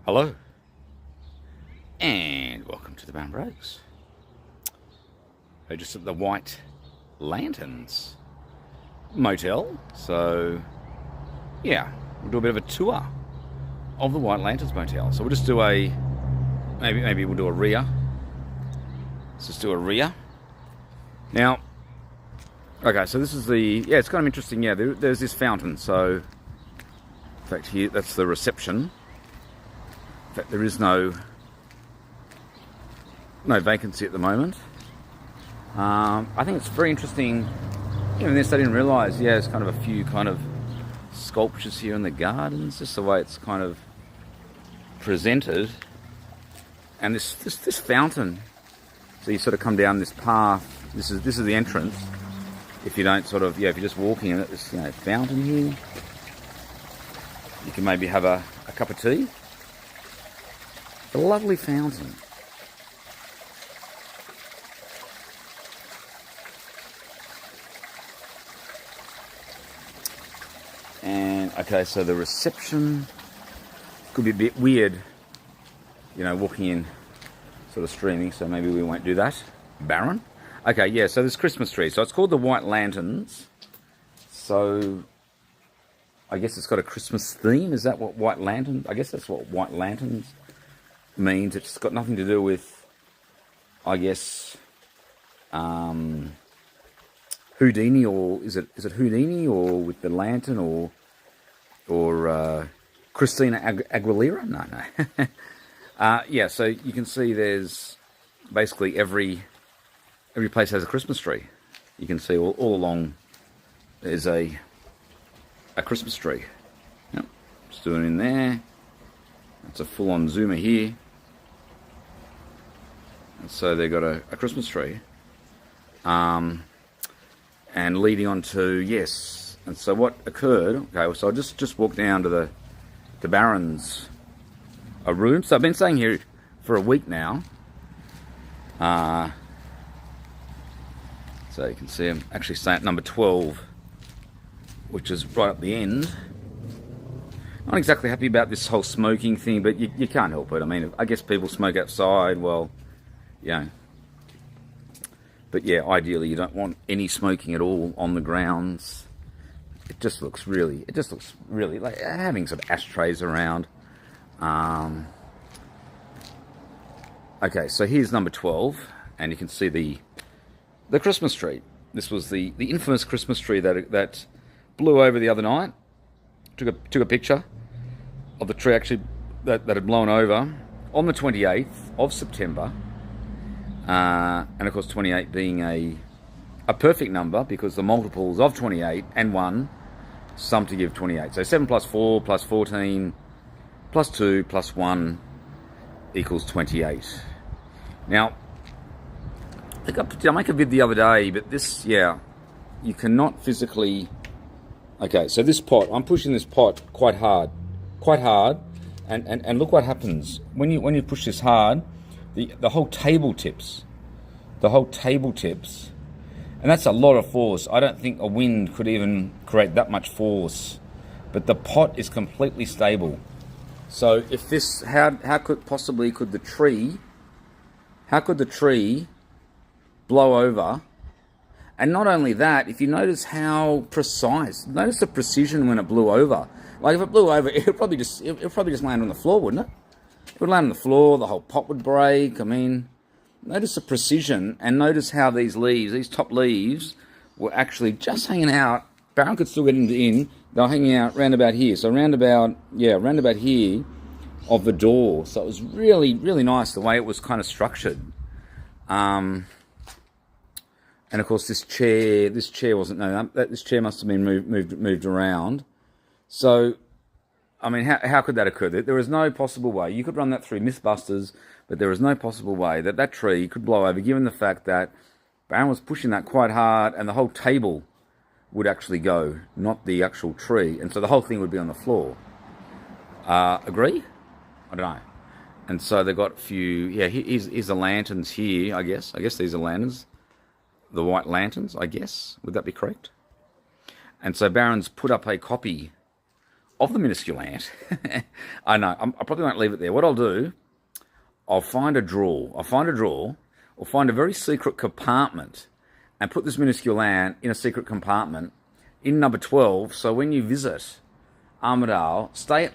Hello, and welcome to the Barn Breaks. We're just at the White Lanterns Motel, so yeah, we'll do a bit of a tour of the White Lanterns Motel. So we'll just do a, maybe we'll do a rear. Let's just do a rear. Now, okay, so this is the, yeah, it's kind of interesting, yeah, there's this fountain, so, in fact here, that's the reception. In fact, there is no vacancy at the moment. I think it's very interesting. Even this, I didn't realise. Yeah, it's kind of a few kind of sculptures here in the gardens. Just the way it's kind of presented, and this fountain. So you sort of come down this path. This is the entrance. If you don't sort of, yeah, if you're just walking in it, this fountain here. You can maybe have a cup of tea. A lovely fountain. And okay, so the reception could be a bit weird, walking in, sort of streaming. So maybe we won't do that. Baron. Okay, yeah. So this Christmas tree. So it's called the White Lanterns. So I guess it's got a Christmas theme. Is that what White Lantern? I guess that's what White Lanterns means. It's got nothing to do with, I guess, Houdini, or is it Houdini, or with the lantern, or Christina Aguilera? No. Yeah, so you can see there's basically every place has a Christmas tree. You can see all along there's a Christmas tree. Yep, just doing it in there. It's a full-on zoomer here. And so they've got a Christmas tree. And leading on to, yes. And so what occurred, okay, so I just walked down to the Baron's room. So I've been staying here for a week now. So you can see I'm actually staying at number 12, which is right at the end. Not exactly happy about this whole smoking thing, but you can't help it. I mean, I guess people smoke outside, well, but yeah, ideally you don't want any smoking at all on the grounds. It just looks really like having some ashtrays around. Okay, so here's number 12, and you can see the Christmas tree. This was the infamous Christmas tree that blew over the other night. Took a picture of the tree actually that had blown over on the 28th of September. And of course 28 being a perfect number, because the multiples of 28 and 1 sum to give 28. So 7 plus 4 plus 14 plus 2 plus 1 equals 28. Now, I think I make a vid the other day, but this, yeah, you cannot physically... Okay, so this pot, I'm pushing this pot quite hard, and look what happens. When you push this hard, the whole table tips. And that's a lot of force. I don't think a wind could even create that much force. But the pot is completely stable. So if this, how could the tree blow over? And not only that, if you notice how precise, notice the precision when it blew over. Like if it blew over, it would probably just land on the floor, wouldn't it? It would land on the floor, the whole pot would break. I mean, notice the precision, and notice how these top leaves, were actually just hanging out. Baron could still get in. They were hanging out round about here. So round about here of the door. So it was really, really nice the way it was kind of structured. And of course, this chair wasn't. No, this chair must have been moved around. So, I mean, how could that occur? There is no possible way. You could run that through Mythbusters, but there is no possible way that tree could blow over, given the fact that Baron was pushing that quite hard, and the whole table would actually go, not the actual tree, and so the whole thing would be on the floor. Agree? I don't know. And so they've got a few. Yeah, here's the lanterns here. I guess these are lanterns. The White Lanterns, I guess. Would that be correct? And so Baron's put up a copy of the minuscule ant. I know, I probably won't leave it there. What I'll do, I'll find a drawer. Or find a very secret compartment and put this minuscule ant in a secret compartment in number 12. So when you visit Armidale, stay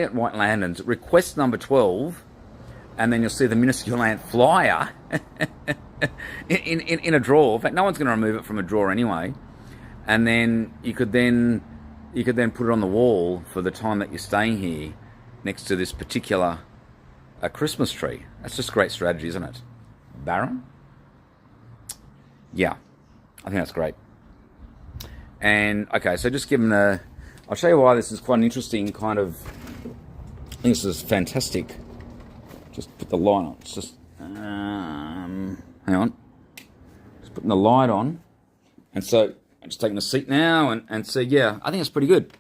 at White Lanterns, request number 12, and then you'll see the minuscule ant flyer in a drawer. In fact, no one's going to remove it from a drawer anyway. And then you could then put it on the wall for the time that you're staying here, next to this particular Christmas tree. That's just great strategy, isn't it, Baron? Yeah, I think that's great. And okay, so just give them a. I'll show you why this is quite an interesting kind of. I think this is fantastic. Just put the light on. It's just hang on. Just putting the light on, and so I'm just taking a seat now, and so yeah, I think it's pretty good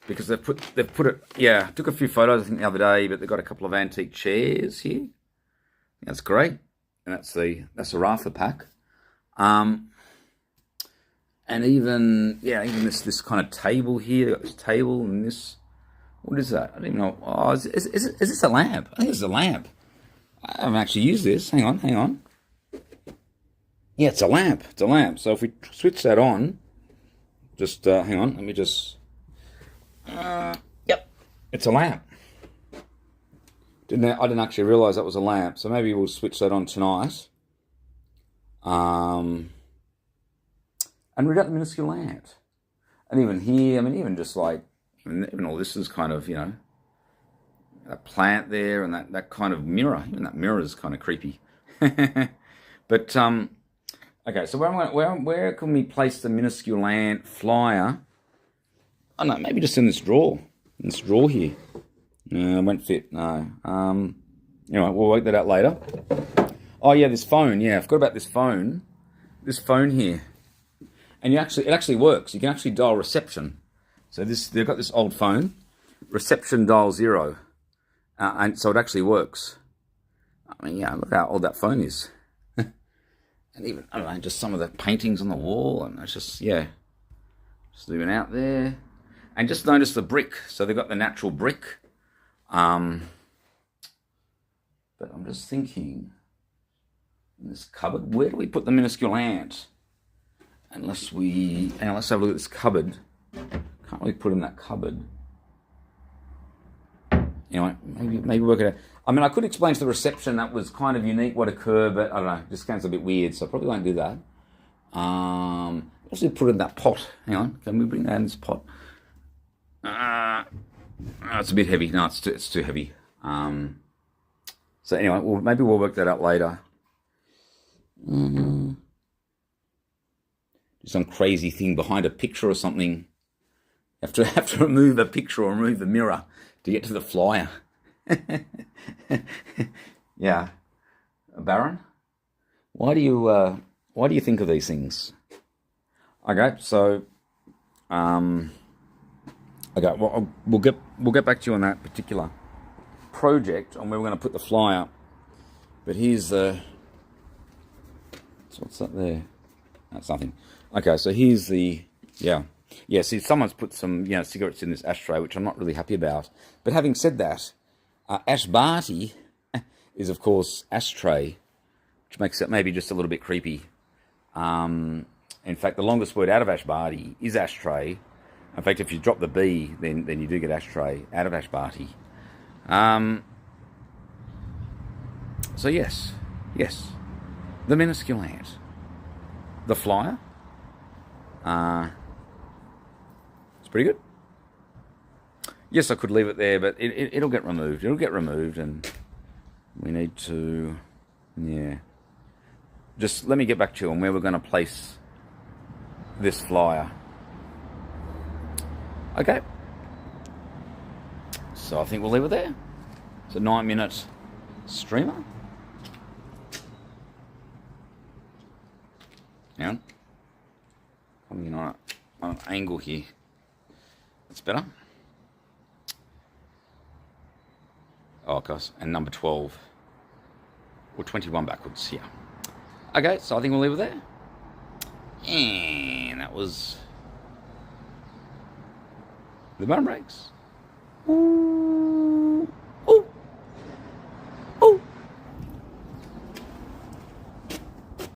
because they've put it. Yeah, I took a few photos I think the other day, but they've got a couple of antique chairs here. That's great, and that's the Rafa pack. And even this kind of table here. They've got this table and this. What is that? I don't even know. Oh, is this a lamp? I think it's a lamp. I haven't actually used this. Hang on. Yeah, it's a lamp. So if we switch that on, just hang on. Let me just. Yep, it's a lamp. I didn't actually realise that was a lamp. So maybe we'll switch that on tonight. And read out the minuscule ant. And even here, I mean, even just like, even all this is kind of, that plant there and that kind of mirror. Even that mirror is kind of creepy. But, okay, so where can we place the minuscule ant flyer? Oh, no, maybe just in this drawer. In this drawer here. No, it won't fit, no. Anyway, we'll work that out later. Oh, yeah, this phone. Yeah, I forgot about this phone. This phone here. And it actually works. You can actually dial reception. So they've got this old phone, reception dial 0, and so it actually works. I mean, yeah, look how old that phone is, and even I don't know, just some of the paintings on the wall, and it's just zooming out there, and just notice the brick. So they've got the natural brick, but I'm just thinking, in this cupboard, where do we put the minuscule ant? Let's have a look at this cupboard. Can't really put in that cupboard. Anyway, maybe work it out. I mean, I could explain to the reception that was kind of unique what occurred, but I don't know, it just sounds a bit weird, so I probably won't do that. Also put it in that pot. Hang on, can we bring that in this pot? It's a bit heavy. No, it's too heavy. So anyway, maybe we'll work that out later. Do some crazy thing behind a picture or something. Have to remove a picture or remove the mirror to get to the flyer. Yeah, Baron, why do you think of these things? Okay, so okay, well we'll get back to you on that particular project on where we're going to put the flyer. But here's so what's that there? That's nothing. Okay, so here's the see, someone's put some cigarettes in this ashtray, which I'm not really happy about. But having said that, Ash Barty is of course ashtray, which makes it maybe just a little bit creepy. In fact, the longest word out of Ash Barty is ashtray. In fact, if you drop the B, then you do get ashtray out of Ash Barty. So yes, the minuscule ant, the flyer. It's pretty good. Yes, I could leave it there, but it'll get removed. It'll get removed, and we need to, just let me get back to you on where we're going to place this flyer. Okay. So I think we'll leave it there. It's a 9-minute streamer. Hang on. Coming in on an angle here. That's better. Oh, gosh. And number 12. Or 21 backwards, yeah. Okay, so I think we'll leave it there. And that was the bum breaks.